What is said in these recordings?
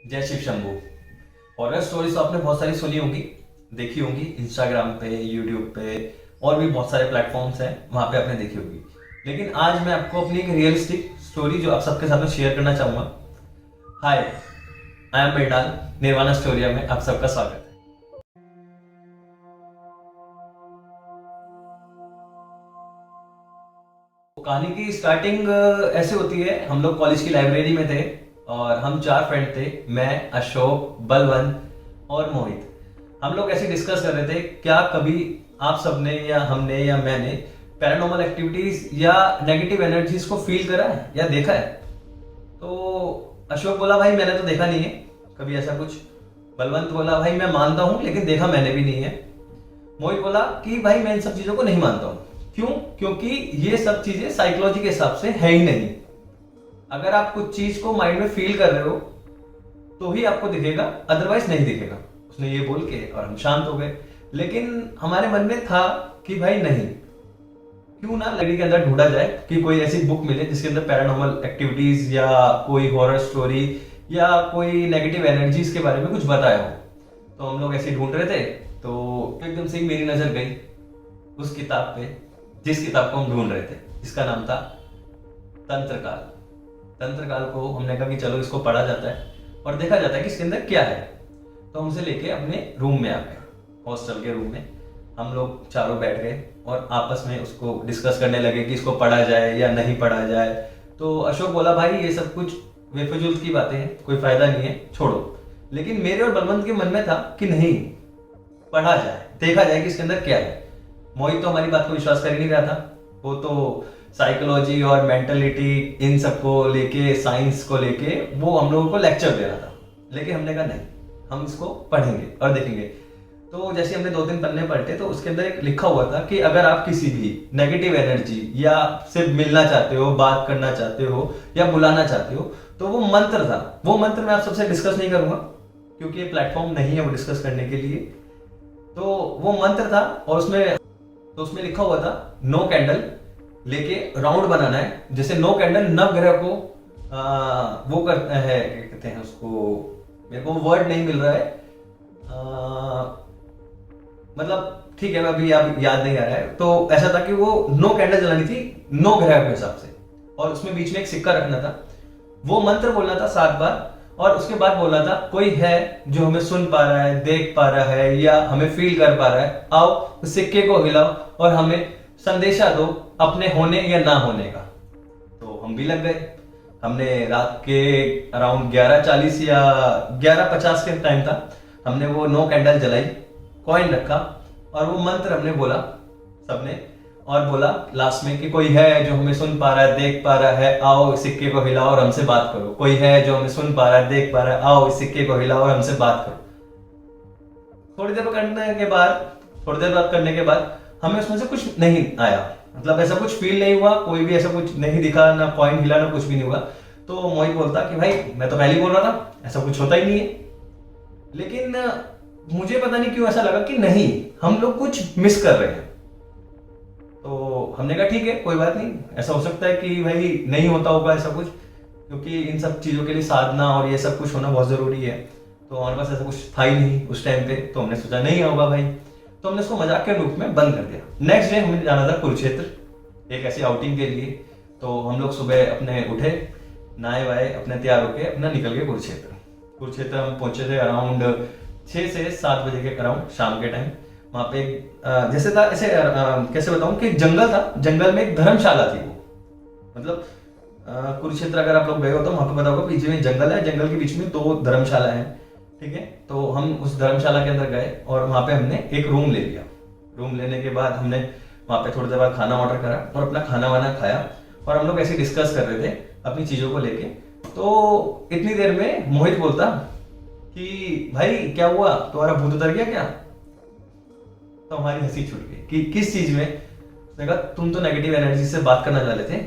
जय Shiv Shambhu. Horror stories तो आपने बहुत सारी सुनी होंगी, देखी होंगी, इंस्टाग्राम पे, यूट्यूब पे और भी बहुत सारे प्लेटफॉर्म्स हैं, वहाँ पे आपने देखी होगी। लेकिन आज मैं आपको अपनी एक रियलिस्टिक स्टोरी जो आप सबके साथ में शेयर करना चाहूँगा। हाय, आई एम मृणाल, निर्वाणा स्टोरिया में आप सबका स्वागत है। कहानी की स्टार्टिंग ऐसे होती है। हम लोग कॉलेज की लाइब्रेरी में थे और हम चार फ्रेंड थे, मैं, अशोक, बलवंत और मोहित। हम लोग ऐसे डिस्कस कर रहे थे, क्या कभी आप सबने या हमने या मैंने पैरानॉर्मल एक्टिविटीज या नेगेटिव एनर्जीज को फील करा है या देखा है। तो अशोक बोला, भाई मैंने तो देखा नहीं है कभी ऐसा कुछ। बलवंत बोला, भाई मैं मानता हूँ लेकिन देखा मैंने भी नहीं है। मोहित बोला कि भाई मैं इन सब चीजों को नहीं मानता हूँ। क्यों? क्योंकि ये सब चीजें साइकोलॉजी के हिसाब से है ही नहीं। अगर आप कुछ चीज को माइंड में फील कर रहे हो तो ही आपको दिखेगा, अदरवाइज नहीं दिखेगा। उसने ये बोल के और हम शांत हो गए। लेकिन हमारे मन में था कि भाई नहीं, क्यों ना लाइब्रेरी के अंदर ढूंढा जाए कि कोई ऐसी बुक मिले जिसके अंदर पैरानॉर्मल एक्टिविटीज या कोई हॉरर स्टोरी या कोई नेगेटिव एनर्जीज के बारे में कुछ बताया हो। तो हम लोग ऐसे ढूंढ रहे थे तो एकदम से मेरी नजर गई उस किताब पे जिस किताब को हम ढूंढ रहे थे, जिसका नाम था तंत्रकाल। तंत्रकाल को हमने कहा कि चलो इसको पढ़ा जाता है और देखा जाता है कि इसके अंदर क्या है। तो हमसे लेके अपने रूम में आ गए, हॉस्टल के रूम में हम लोग चारों बैठ गए और आपस में उसको डिस्कस करने लगे कि इसको पढ़ा जाए या नहीं पढ़ा जाए। तो अशोक बोला, भाई ये सब कुछ बेफजूल की बातें हैं, कोई फायदा नहीं है, छोड़ो। लेकिन मेरे और बलवंत के मन में था कि नहीं, पढ़ा जाए, देखा जाए कि इसके अंदर क्या है। मोहित तो हमारी बात को विश्वास कर ही नहीं रहा था। वो तो साइकोलॉजी और मेंटलिटी इन सब को लेके, साइंस को लेके वो हम लोगों को लेक्चर दे रहा था। लेकिन हमने कहा नहीं, हम इसको पढ़ेंगे और देखेंगे। तो जैसे हमने 2-3 पन्ने पढ़ते तो उसके अंदर एक लिखा हुआ था कि अगर आप किसी भी नेगेटिव एनर्जी या सिर्फ मिलना चाहते हो, बात करना चाहते हो या बुलाना चाहते हो, तो वो मंत्र था। वो मंत्र मैं आप सबसे डिस्कस नहीं करूंगा क्योंकि ये प्लेटफॉर्म नहीं है वो डिस्कस करने के लिए। तो वो मंत्र था और उसमें लिखा हुआ था, नो कैंडल लेके राउंड बनाना है। जैसे नो कैंडल नवग्रह को वो करता है, क्या कहते हैं उसको, मेरे को वर्ड नहीं मिल रहा है, मतलब ठीक है, अभी आप याद नहीं आ रहा है। तो ऐसा था कि वो नो कैंडल जलानी थी 9 ग्रह के हिसाब से और उसमें बीच में एक सिक्का रखना था। वो मंत्र बोलना था 7 बार और उसके बाद बोलना था, कोई है जो हमें सुन पा रहा है, देख पा रहा है या हमें फील कर पा रहा है, आओ उस सिक्के को हिलाओ और हमें संदेशा दो अपने होने या ना होने का। तो हम भी लग गए। हमने रात के अराउंड 11:40 या 11:50 के टाइम था, हमने वो 9 कैंडल जलाई, कॉइन रखा और वो मंत्र हमने बोला सबने, और बोला लास्ट में कि कोई है जो हमें सुन पा रहा है, देख पा रहा है, आओ इस सिक्के को हिलाओ और हमसे बात करो। कोई है जो हमें सुन पा रहा है, देख पा रहा है, आओ इस सिक्के को हिलाओ और हमसे बात करो। थोड़ी देर बात करने के बाद हमें उसमें से कुछ नहीं आया, मतलब ऐसा कुछ फील नहीं हुआ, कोई भी ऐसा कुछ नहीं दिखा, ना कॉइन हिला, ना कुछ भी नहीं हुआ। तो मोहित बोलता कि भाई मैं तो पहले ही बोल रहा था ऐसा कुछ होता ही नहीं है। लेकिन मुझे पता नहीं क्यों ऐसा लगा कि नहीं, हम लोग कुछ मिस कर रहे हैं। तो हमने कहा ठीक है, कोई बात नहीं, ऐसा हो सकता है कि भाई नहीं होता होगा ऐसा कुछ, क्योंकि इन सब चीजों के लिए साधना और ये सब कुछ होना बहुत जरूरी है। तो हमारे पास ऐसा कुछ था ही नहीं उस टाइम पे, तो हमने सोचा नहीं होगा भाई। तो हमने उसको मजाक के रूप में बंद कर दिया। नेक्स्ट डे हमें जाना था कुरुक्षेत्र, एक ऐसी आउटिंग के लिए। तो हम लोग सुबह अपने उठे, नहाए वाए, अपने तैयार होके अपना निकल गए कुरुक्षेत्र हम पहुंचे थे अराउंड 6 से 7 बजे के अराउंड, शाम के टाइम। वहां पे जैसे था ऐसे, कैसे बताऊं कि जंगल था, जंगल में एक धर्मशाला थी। वो मतलब कुरुक्षेत्र अगर आप लोग गए हो तो वहां पे पता होगा, पीछे में जंगल है, जंगल के बीच में 2 धर्मशाला है, ठीक है। तो हम उस धर्मशाला के अंदर गए और वहां पे हमने एक रूम ले लिया। रूम लेने के बाद हमने वहां पे थोड़ी देर बाद खाना ऑर्डर करा और अपना खाना वाना खाया और हम लोग ऐसे डिस्कस कर रहे थे अपनी चीजों को लेके। तो इतनी देर में मोहित बोलता कि भाई क्या हुआ, तुम्हारा भूत उतर गया क्या? तो हमारी हंसी छूट गई कि किस चीज में। उसने कहा तुम तो नेगेटिव एनर्जी से बात करना चाह रहे थे,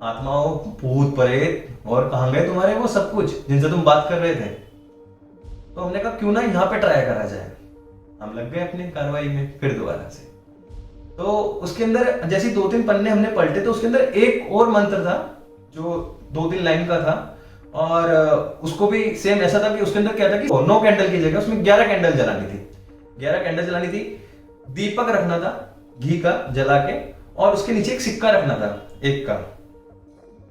आत्माओं, भूत, प्रेत और कहां गए तुम्हारे वो सब कुछ जिनसे तुम बात कर रहे थे। तो हमने कहा क्यों ना यहाँ पे ट्राई करा जाए। हम लग गए अपनी कार्रवाई में फिर दोबारा से। तो उसके अंदर जैसे 2-3 पन्ने हमने पलटे तो उसके अंदर एक और मंत्र था जो 2-3 लाइन का था और उसको भी सेम ऐसा था कि उसके अंदर क्या था कि 9 कैंडल की जगह उसमें 11 कैंडल जलानी थी, 11 कैंडल जलानी थी। दीपक रखना था घी का जला के, और उसके नीचे एक सिक्का रखना था एक का,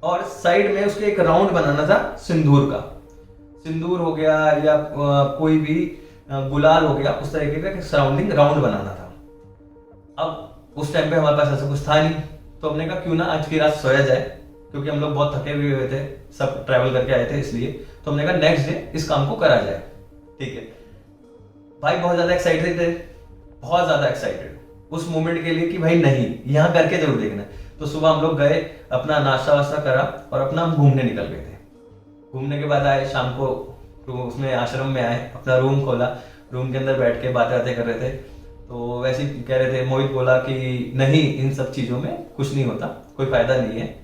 और साइड में उसके एक राउंड बनाना था सिंदूर का। सिंदूर हो गया या कोई भी गुलाल हो गया, उस तरीके का सराउंडिंग राउंड बनाना था। अब उस टाइम पे हमारे पास ऐसा कुछ था नहीं, तो हमने कहा क्यों ना आज की रात सोया जाए, क्योंकि हम लोग बहुत थके हुए थे, सब ट्रैवल करके आए थे इसलिए। तो हमने कहा नेक्स्ट डे इस काम को करा जाए। ठीक है भाई, बहुत ज्यादा एक्साइटेड थे, बहुत ज्यादा एक्साइटेड उस मोमेंट के लिए कि भाई नहीं, यहाँ करके जरूर देखना है। तो सुबह हम लोग गए, अपना नाश्ता वास्ता करा और अपना हम घूमने निकल गए थे। घूमने के बाद आए शाम को, तो उसमें आश्रम में आए, अपना रूम खोला, रूम के अंदर बैठ के बातें बातें कर रहे थे। तो वैसे ही कह रहे थे, मोहित बोला कि नहीं इन सब चीज़ों में कुछ नहीं होता, कोई फायदा नहीं है,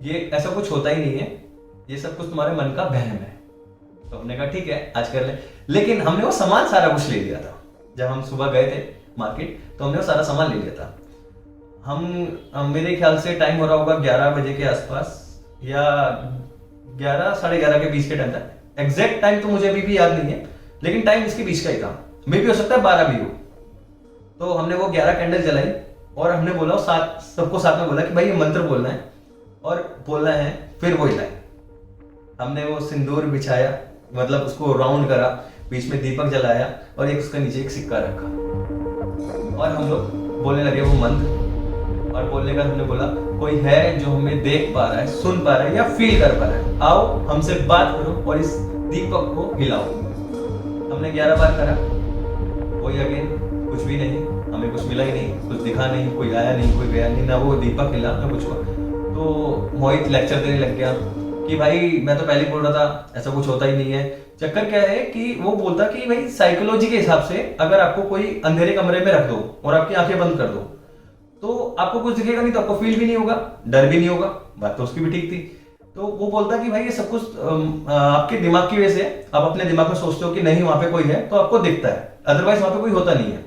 ये ऐसा कुछ होता ही नहीं है, ये सब कुछ तुम्हारे मन का वहम है। तो हमने कहा ठीक है आज कर ले। लेकिन हमने वो सामान सारा कुछ ले लिया था, जब हम सुबह गए थे मार्केट तो हमने वो सारा सामान ले लिया था। हम मेरे ख्याल से टाइम हो रहा होगा 11 बजे के आसपास, या 11 साढ़े 11 के बीच के टाइम था। एग्जैक्ट टाइम तो मुझे अभी भी याद नहीं है, लेकिन टाइम इसके बीच का ही था, मे भी हो सकता है 12 भी हो। तो हमने वो 11 कैंडल जलाई और हमने बोला साथ, सबको साथ में बोला कि भाई ये मंत्र बोलना है और बोलना है, फिर वो हिलाए। हमने वो सिंदूर बिछाया, मतलब उसको राउंड करा, बीच में दीपक जलाया और एक उसके नीचे एक सिक्का रखा, और हम लोग बोलने लगे वो मंत्र। और बोलने का हमने बोला कोई है जो हमें देख पा रहा है, सुन पा रहा है या फील कर पा रहा है, आओ हमसे बात करो और इस दीपक को हिलाओ। हमने 11 बार करा, वही अगेन, कुछ भी नहीं, हमें कुछ मिला ही नहीं, कुछ दिखा नहीं, कोई आया नहीं, कोई गया नहीं, ना वो दीपक हिला ना कुछ हुआ। तो मोहित लेक्चर देने लग गया कि भाई मैं तो पहले ही बोल रहा था ऐसा कुछ होता ही नहीं है। चक्कर क्या है कि वो बोलता कि भाई साइकोलॉजी के हिसाब से अगर आपको कोई अंधेरे कमरे में रख दो और आपकी आंखें बंद कर दो, तो आपको कुछ दिखेगा नहीं, तो आपको फील भी नहीं होगा, डर भी नहीं होगा। बात तो उसकी भी ठीक थी। तो वो बोलता कि भाई ये सब कुछ आपके दिमाग की वजह से, आप अपने दिमाग में सोचते हो कि नहीं वहां पे कोई है तो आपको दिखता है, अदरवाइज वहां पे कोई होता नहीं है।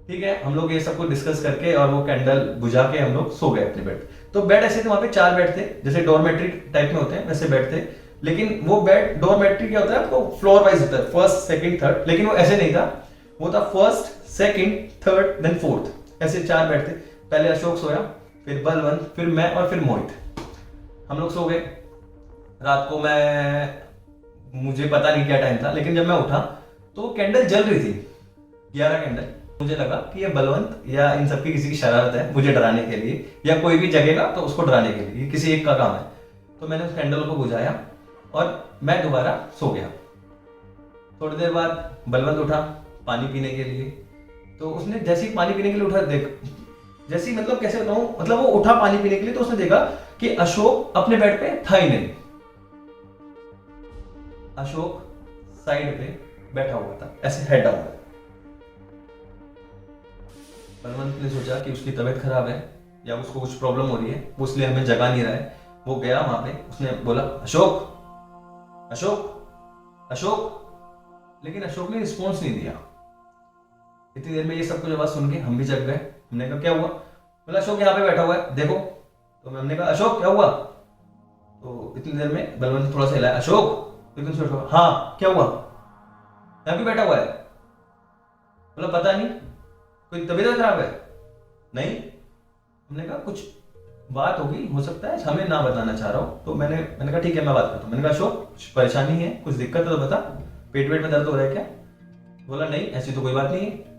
ठीक है, हम लोग ये सब कुछ डिस्कस करके और वो कैंडल बुझा के हम लोग सो गए अपने बेड। तो बेड ऐसे थे, वहां पे 4 बेड थे, जैसे डोरमेट्री टाइप में होते हैं वैसे बेड थे। लेकिन वो बेड, डोरमेट्री क्या होता है आपको फ्लोर वाइज होता है, फर्स्ट सेकंड थर्ड, लेकिन वो ऐसे नहीं था, वो था first second third then fourth, ऐसे 4 बेड थे। पहले अशोक सोया, फिर बलवंत, फिर मैं और फिर मोहित। हम लोग सो गए। रात को मुझे पता नहीं क्या टाइम था, लेकिन जब मैं उठा तो कैंडल जल रही थी, 11 कैंडल। मुझे लगा कि ये बलवंत या इन सबकी किसी की शरारत है मुझे डराने के लिए, या कोई भी जगेगा तो उसको डराने के लिए, ये किसी एक का काम है। तो मैंने उस कैंडल को बुझाया और मैं दोबारा सो गया। थोड़ी देर बाद बलवंत उठा पानी पीने के लिए। तो उसने जैसे ही पानी पीने के लिए उठा, देख जैसे ही, मतलब कैसे बताऊं, मतलब वो उठा पानी पीने के लिए तो उसने देखा कि अशोक अपने बेड पे था ही नहीं। अशोक साइड पे बैठा हुआ था, ऐसे हेड डाउन। बलवंत ने सोचा कि उसकी तबीयत खराब है या उसको कुछ प्रॉब्लम हो रही है, वो इसलिए हमें जगा नहीं रहा है। वो गया वहां पे, उसने बोला अशोक अशोक अशोक, लेकिन अशोक ने रिस्पॉन्स नहीं दिया। इतनी देर में ये सब कुछ आवाज सुन के हम भी जग गए। हमने कहा क्या हुआ? बोला अशोक यहाँ पे बैठा हुआ है देखो। तो हमने कहा अशोक क्या हुआ? तो इतनी देर में बलवंत थोड़ा सा हिलाया, अशोक एकदम से उठा, हाँ क्या हुआ, यहाँ क्यों बैठा हुआ है? बोला पता नहीं, कोई तबीयत खराब है? नहीं। हमने कहा कुछ बात होगी, हो सकता है हमें ना बताना चाह रहा हो। तो मैंने कहा ठीक है मैं बात करता हूँ। मैंने कहा अशोक कुछ परेशानी है, कुछ दिक्कत है तो बता, पेट वेट में दर्द हो रहा है क्या? बोला नहीं ऐसी तो कोई बात नहीं है।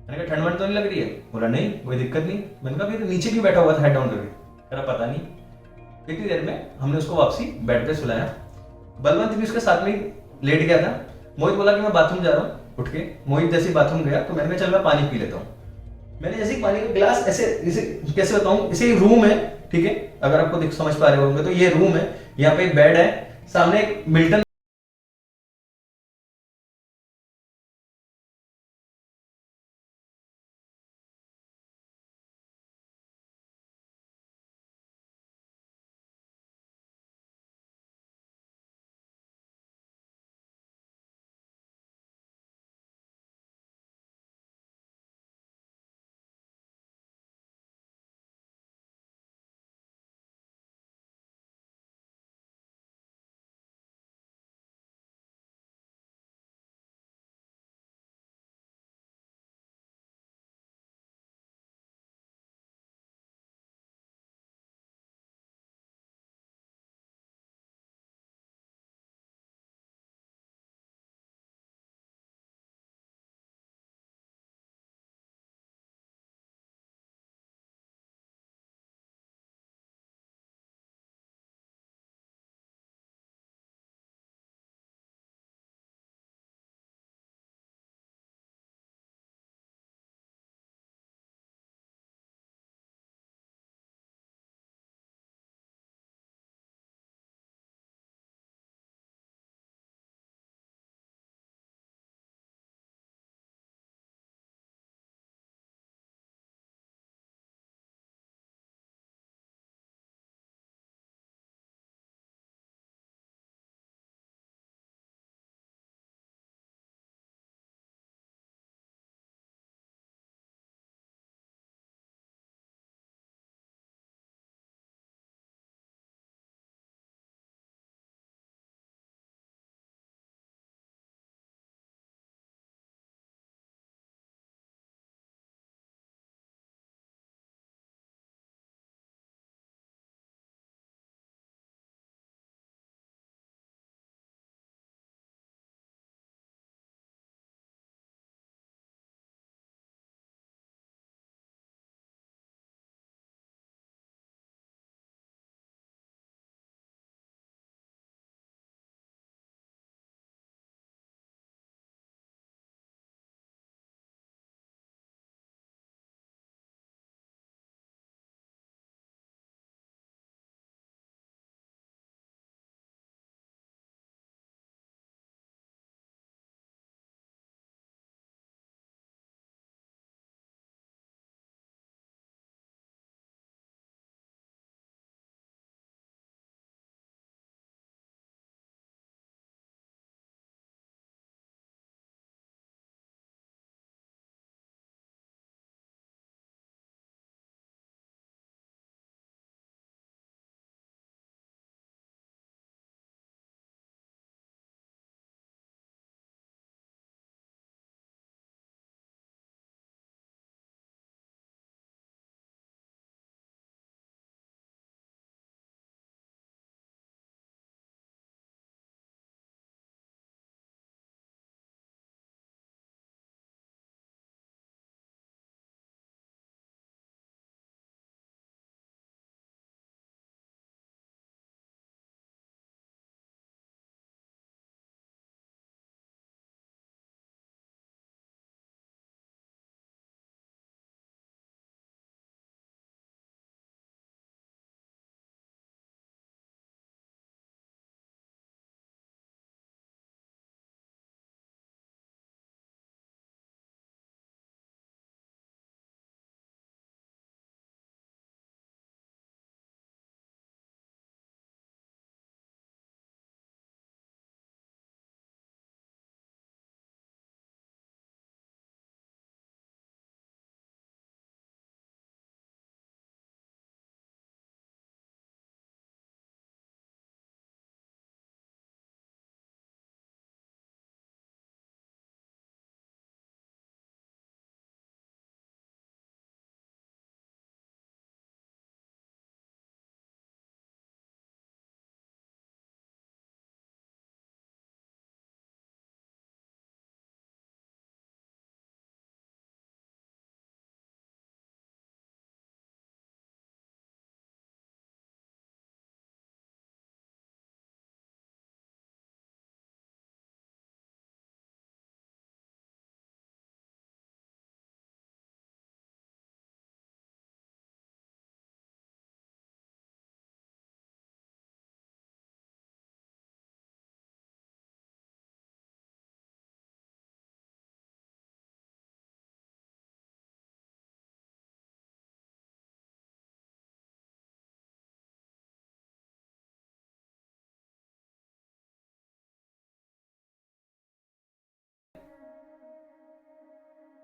मैंने कहा ठंड वंड तो नहीं लग रही है? बोला नहीं कोई दिक्कत नहीं। मैंने कहा फिर नीचे क्यों बैठा हुआ था हेड डाउन करके? कह रहा पता नहीं। इतनी देर में हमने उसको वापसी बेड पे सुलाया। बलवंत भी उसके साथ में ही लेट गया था। मोहित बोला कि मैं बाथरूम जा रहा हूँ, उठ के मोहित जैसे ही बाथरूम गया तो मैंने कहा चल मैं पानी पी लेता हूँ। मैंने जैसे ही पानी का गिलास ऐसे, इसे कैसे बताऊं, इसे रूम है, ठीक है, अगर आपको समझ पा रहे होंगे तो ये रूम है, यहाँ पे एक बेड है, सामने एक मिल्टन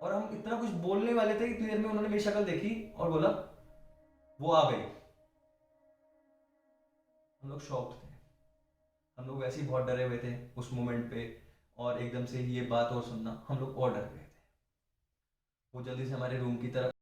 और हम इतना कुछ बोलने वाले थे, इतनी देर में उन्होंने मेरी शक्ल देखी और बोला वो आ गई। हम लोग शॉक्ड थे, हम लोग वैसे ही बहुत डरे हुए थे उस मोमेंट पे, और एकदम से ये बात और सुनना, हम लोग और डर गए थे। वो जल्दी से हमारे रूम की तरफ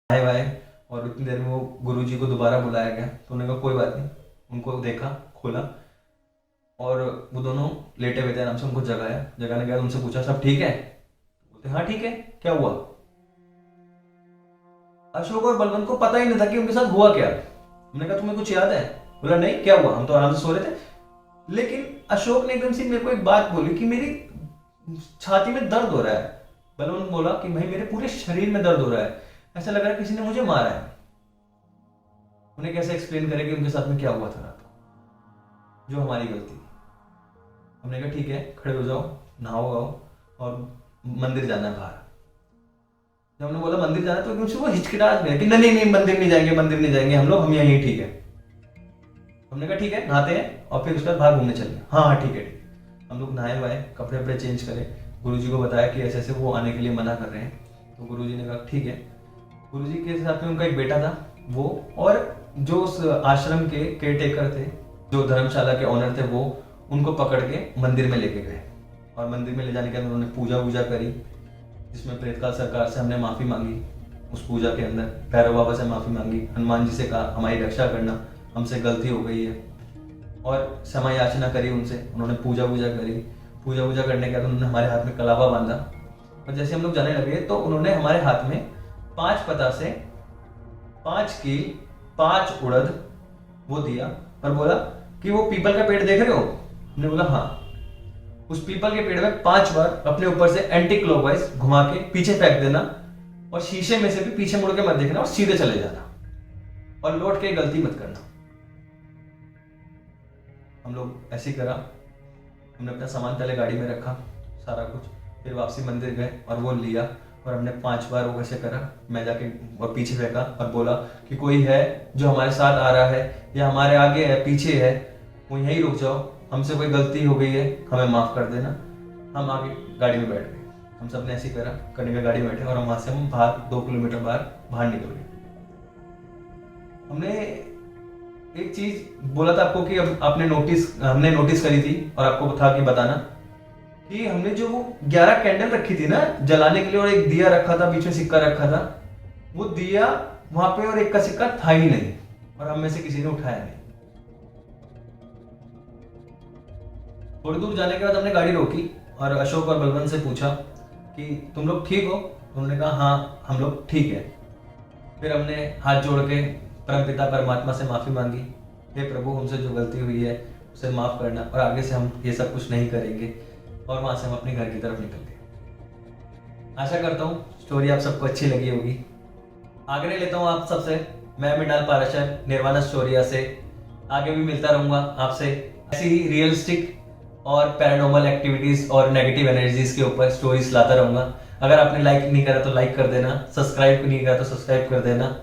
आए वाए, और इतनी देर में वो गुरुजी को दोबारा बुलाया गया, तो उन्होंने कहा कोई बात नहीं। उनको देखा, खोला, और वो दोनों लेटे हुए थे आराम से, उनको जगाया। जगाने के बाद उनसे पूछा सब ठीक है? बोलते हाँ ठीक है, क्या हुआ? अशोक और बलवंत को पता ही नहीं था कि उनके साथ हुआ क्या। हमने कहा तुम्हें कुछ याद है? बोला नहीं, क्या हुआ, हम तो आराम से सो रहे थे। लेकिन अशोक ने एकदम से मेरे को एक बात बोली कि मेरी छाती में दर्द हो रहा है। बलवंत बोला कि भाई मेरे पूरे शरीर में दर्द हो रहा है, ऐसा लग रहा है किसी ने मुझे मारा है। उन्हें कैसे एक्सप्लेन करें कि उनके साथ में क्या हुआ था रात को, जो हमारी गलती थी। हमने कहा ठीक है, खड़े हो जाओ, नहाओ आओ, और मंदिर जाना है बाहर। जब हमने बोला मंदिर जाना, तो एकदम से वो हिचकिटाहट गया कि नहीं नहीं नहीं, मंदिर नहीं जाएंगे, मंदिर नहीं जाएंगे हम लोग, हम यहीं ठीक है। हमने कहा ठीक है, नहाते हैं और फिर उसके बाद बाहर घूमने चलेंगे। हाँ हाँ ठीक है ठीक है। हम लोग नहाए वाए, कपड़े वपड़े चेंज करे, गुरुजी को बताया कि ऐसे ऐसे वो आने के लिए मना कर रहे हैं। तो गुरुजी ने कहा ठीक है। गुरुजी के साथ में उनका एक बेटा था, वो, और जो उस आश्रम के केयर टेकर थे, जो धर्मशाला के ऑनर थे, वो उनको पकड़ के मंदिर में लेके गए। और मंदिर में ले जाने के बाद उन्होंने पूजा वूजा करी, जिसमें प्रेतकाल सरकार से हमने माफ़ी मांगी। उस पूजा के अंदर भैरव बाबा से माफ़ी मांगी, हनुमान जी से कहा हमारी रक्षा करना, हमसे गलती हो गई है। और क्षमा याचना करी उनसे, उन्होंने पूजा वूजा करी। पूजा वूजा करने के बाद उन्होंने हमारे हाथ में कलावा बांधा और जैसे हम लोग जाने लगे तो उन्होंने हमारे हाथ में 5 पता से 5 कील 5 उड़द वो दिया और बोला कि वो पीपल का पेड़ देख रहे हो? हमने बोला हाँ। उस पीपल के पेड़ में 5 बार अपने ऊपर से एंटी क्लॉकवाइज घुमा के पीछे फेंक देना और शीशे में से भी पीछे मुड़ के मत देखना और सीधे चले जाना और लौट के गलती मत करना। हम लोग ऐसे ही करा, हमने अपना सामान पहले गाड़ी में रखा सारा कुछ, फिर वापसी मंदिर गए और वो लिया और हमने 5 बार वो कैसे करा, मैं जाके और पीछे फेंका और बोला कि कोई है जो हमारे साथ आ रहा है या हमारे आगे है पीछे है, वो यहीं रुक जाओ, हमसे कोई गलती हो गई है हमें माफ कर देना। हम आगे गाड़ी में बैठ गए, हम सब ने ऐसे ही करा, करने में गाड़ी में बैठे और हम वहां से हम बाहर 2 किलोमीटर बाहर निकल गए। हमने एक चीज बोला था आपको कि हमने नोटिस करी थी और आपको था कि बताना कि हमने जो वो 11 कैंडल रखी थी ना जलाने के लिए और एक दिया रखा था, बीच में सिक्का रखा था, वो दिया वहां पे और एक का सिक्का था ही नहीं और हम में से किसी ने उठाया नहीं। थोड़ी दूर जाने के बाद हमने गाड़ी रोकी और अशोक और बलवंत से पूछा कि तुम लोग ठीक हो? उन्होंने कहा हाँ हम लोग ठीक है। फिर हमने हाथ जोड़ के परमपिता परमात्मा से माफी मांगी, हे प्रभु हमसे जो गलती हुई है उसे माफ करना और आगे से हम ये सब कुछ नहीं करेंगे। और वहां से हम अपने घर की तरफ निकल गए। आशा करता हूँ स्टोरी आप सबको अच्छी लगी होगी। आगे लेता हूँ आप सबसे, मैं मृणाल पाराशर निर्वाणा स्टोरिया से आगे भी मिलता रहूंगा आपसे ऐसी ही रियलिस्टिक और पैरानॉर्मल एक्टिविटीज और नेगेटिव एनर्जीज के ऊपर स्टोरीज लाता रहूंगा। अगर आपने लाइक नहीं करा तो लाइक कर देना, सब्सक्राइब नहीं करा तो सब्सक्राइब कर देना।